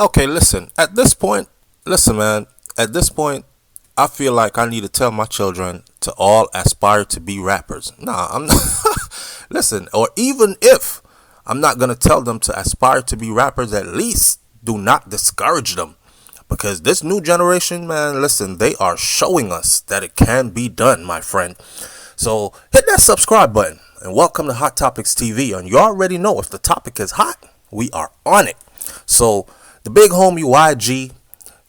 Okay, listen. Listen, man. At this point, I feel like I need to tell my children to all aspire to be rappers. Nah, I'm not. Listen, or even if I'm not gonna tell them to aspire to be rappers, at least do not discourage them. Because this new generation, man, listen, they are showing us that it can be done, my friend. So hit that subscribe button and welcome to Hot Topics TV. And you already know if the topic is hot, we are on it. So the big homie YG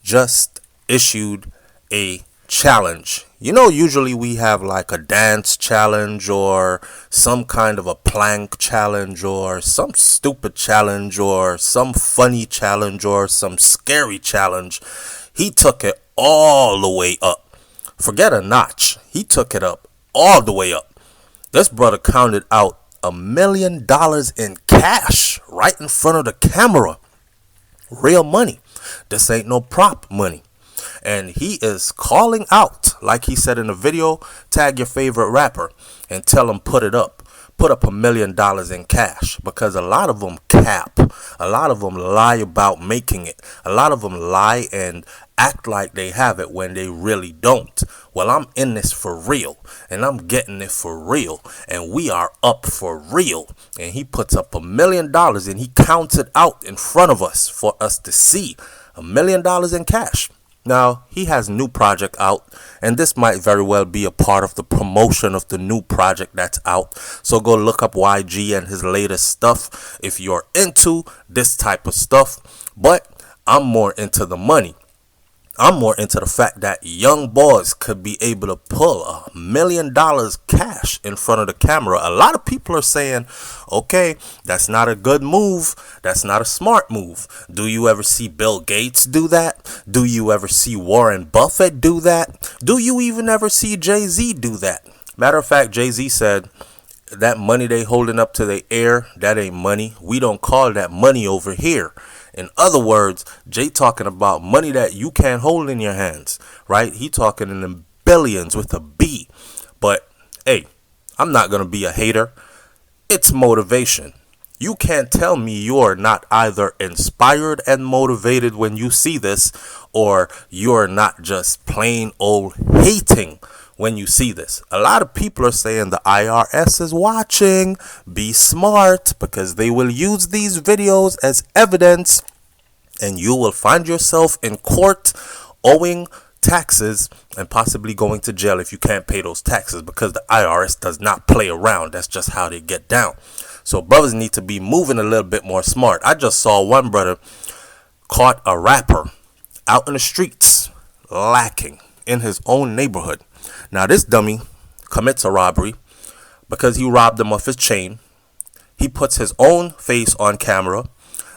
just issued a challenge. You know, usually we have like a dance challenge or some kind of a plank challenge or some stupid challenge or some funny challenge or some scary challenge. He took it all the way up. Forget a notch. He took it up all the way up. This brother counted out $1 million in cash right in front of the camera. Real money. This ain't no prop money. And he is calling out, like he said in the video, tag your favorite rapper and tell him put it up. Put up $1 million in cash, because a lot of them cap. A lot of them lie about making it. A lot of them lie and act like they have it when they really don't. Well, I'm in this for real and I'm getting it for real and we are up for real. And he puts up $1 million and he counts it out in front of us for us to see. $1 million in cash. Now, he has a new project out, and this might very well be a part of the promotion of the new project that's out. So go look up YG and his latest stuff if you're into this type of stuff. But I'm more into the money. I'm more into the fact that young boys could be able to pull $1 million cash in front of the camera. A lot of people are saying, okay, that's not a good move. That's not a smart move. Do you ever see Bill Gates do that? Do you ever see Warren Buffett do that? Do you even ever see Jay-Z do that? Matter of fact, Jay-Z said, that money they holding up to the air, that ain't money. We don't call that money over here. In other words, Jay talking about money that you can't hold in your hands, right? He talking in the billions with a B. But, hey, I'm not going to be a hater. It's motivation. You can't tell me you're not either inspired and motivated when you see this, or you're not just plain old hating when you see this. A lot of people are saying the IRS is watching. Be smart, because they will use these videos as evidence and you will find yourself in court owing taxes and possibly going to jail if you can't pay those taxes, because the IRS does not play around. That's just how they get down. So brothers need to be moving a little bit more smart. I just saw one brother caught a rapper out in the streets lacking in his own neighborhood. Now, this dummy commits a robbery because he robbed him of his chain. He puts his own face on camera.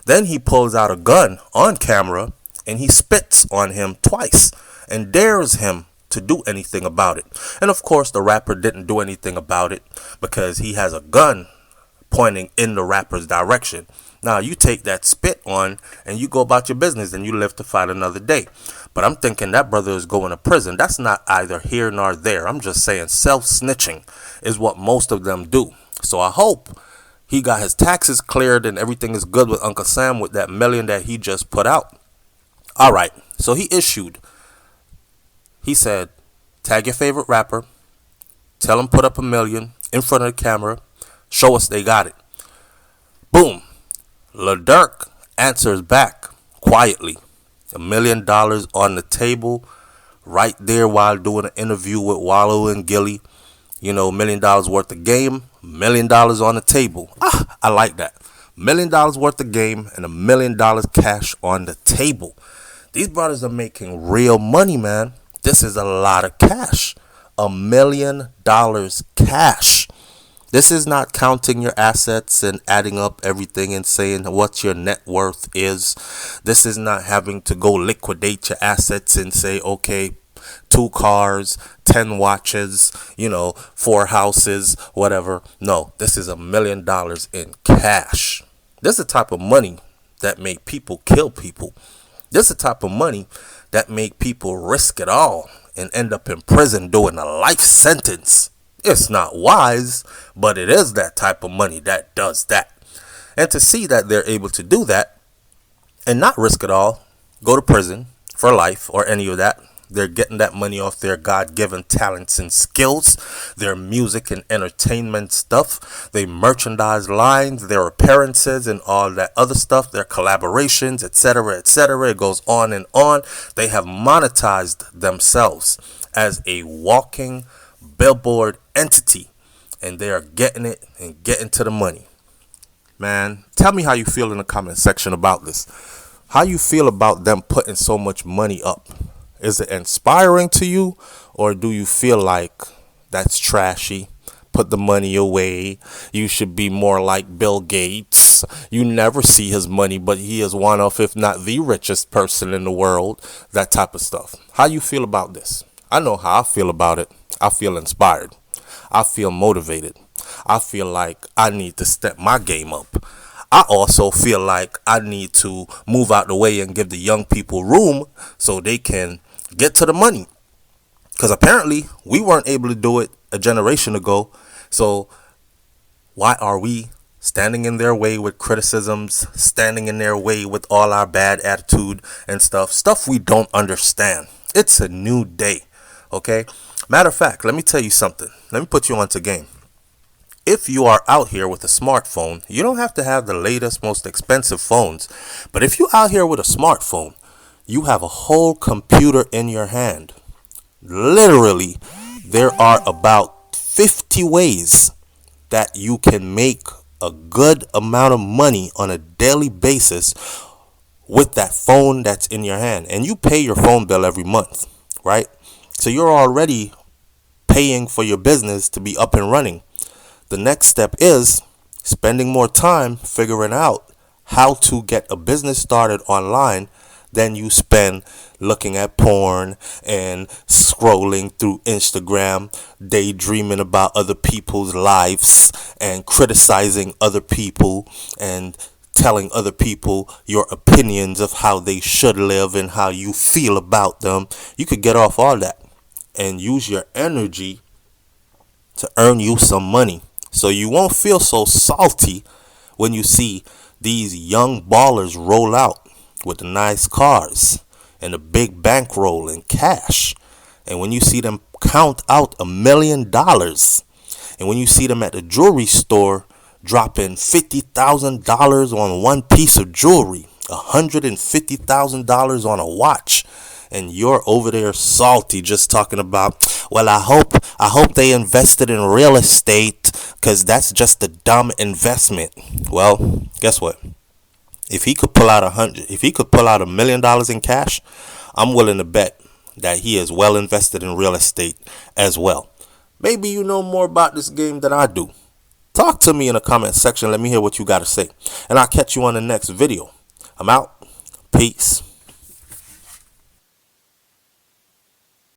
Then he pulls out a gun on camera and he spits on him twice and dares him to do anything about it. And of course, the rapper didn't do anything about it because he has a gun pointing in the rapper's direction. Now, you take that spit on and you go about your business and you live to fight another day. But I'm thinking that brother is going to prison. That's not either here nor there. I'm just saying self-snitching is what most of them do. So I hope he got his taxes cleared and everything is good with Uncle Sam with that million that he just put out. All right. So he said, tag your favorite rapper. Tell him put up $1 million in front of the camera. Show us they got it. Boom. Lil Durk answers back quietly. $1 million on the table right there while doing an interview with Wallow and Gilly. You know, $1 million worth of game, $1 million on the table. I like that. $1 million worth of game and $1 million cash on the table. These brothers are making real money, man. This is a lot of cash. $1 million cash. This is not counting your assets and adding up everything and saying what your net worth is. This is not having to go liquidate your assets and say, okay, 2 cars, 10 watches, 4 houses, whatever. No, this is $1 million in cash. This is the type of money that make people kill people. This is the type of money that make people risk it all and end up in prison doing a life sentence. It's not wise, but it is that type of money that does that. And to see that they're able to do that, and not risk it all, go to prison for life or any of that. They're getting that money off their God-given talents and skills, their music and entertainment stuff, they merchandise lines, their appearances and all that other stuff, their collaborations, etc., etc. It goes on and on. They have monetized themselves as a walking billboard entity, and they are getting it and getting to the money. Man, tell me how you feel in the comment section about this. How you feel about them putting so much money up? Is it inspiring to you, or do you feel like that's trashy? Put the money away. You should be more like Bill Gates. You never see his money, but he is one of, if not the richest person in the world. That type of stuff. How you feel about this? I know how I feel about it. I feel inspired. I feel motivated. I feel like I need to step my game up. I also feel like I need to move out the way and give the young people room so they can get to the money. Because apparently we weren't able to do it a generation ago. So why are we standing in their way with criticisms, standing in their way with all our bad attitude and stuff we don't understand? It's a new day, okay? Matter of fact, let me tell you something. Let me put you onto game. If you are out here with a smartphone, you don't have to have the latest, most expensive phones. But if you're out here with a smartphone, you have a whole computer in your hand. Literally, there are about 50 ways that you can make a good amount of money on a daily basis with that phone that's in your hand. And you pay your phone bill every month, right? So you're already paying for your business to be up and running. The next step is spending more time figuring out how to get a business started online than you spend looking at porn and scrolling through Instagram, daydreaming about other people's lives and criticizing other people and telling other people your opinions of how they should live and how you feel about them. You could get off all that and use your energy to earn you some money. So you won't feel so salty when you see these young ballers roll out with the nice cars and a big bankroll in cash. And when you see them count out $1 million, and when you see them at the jewelry store dropping $50,000 on one piece of jewelry, $150,000 on a watch, and you're over there salty just talking about, well, I hope they invested in real estate because that's just a dumb investment. Well, guess what? If he could pull out $1 million in cash, I'm willing to bet that he is well invested in real estate as well. Maybe you know more about this game than I do. Talk to me in the comment section. Let me hear what you got to say. And I'll catch you on the next video. I'm out. Peace.